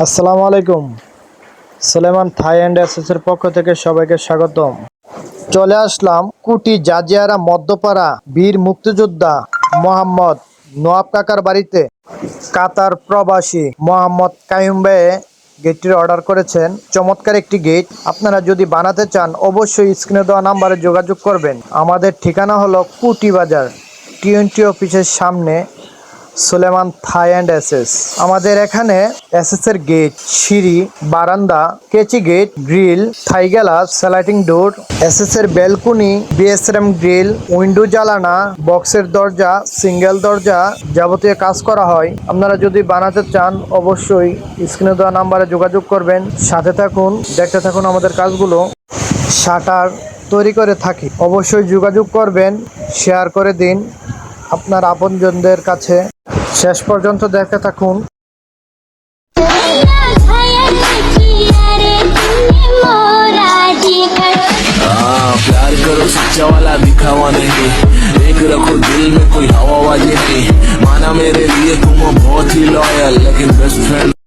আসসালামু আলাইকুম। সুলেমান থাই অ্যান্ড অ্যাসেসের পক্ষ থেকে সবাইকে স্বাগতম। চলে আসলাম কুটি জাজিয়ারা মধ্যপাড়া বীর মুক্তিযোদ্ধা মোহাম্মদ নোয়াব কাকার বাড়িতে। কাতার প্রবাসী মোহাম্মদ কাইম ভাই গেটটির অর্ডার করেছেন। চমৎকার একটি গেট। আপনারা যদি বানাতে চান অবশ্যই স্ক্রিনে দেওয়া নাম্বারে যোগাযোগ করবেন। আমাদের ঠিকানা হলো কুটি বাজার টিএনটি অফিসের সামনে, সুলেমান থাই অ্যান্ড এসএস। আমাদের এখানে এসএস এর গেট, সিঁড়ি, বারান্দা, কেচি gate, grill, Thai glass, sliding door, SS এর ব্যালকনি, বিএসএম গ্রিল, উইন্ডো জ্বালানা, বক্সের দরজা, সিঙ্গেল দরজা যাবতীয় কাজ করা হয়। আপনারা যদি বানাতে চান অবশ্যই স্ক্রিনে দেওয়া নাম্বারে যোগাযোগ করবেন। সাথে থাকুন, দেখতে থাকুন আমাদের কাজগুলো। শাটার তৈরি করে থাকি, অবশ্যই যোগাযোগ করবেন, শেয়ার করে দিন আপনার আপনজনদের কাছে। শেষ পর্যন্ত দেখতে থাকুন। प्यार करो सच्चा वाला दिखावा नहीं, एक रखो दिल में कोई हवाबाजी नहीं। माना मेरे लिए तुम बहुत ही लॉयल, लेकिन बेस्ट फ्रेंड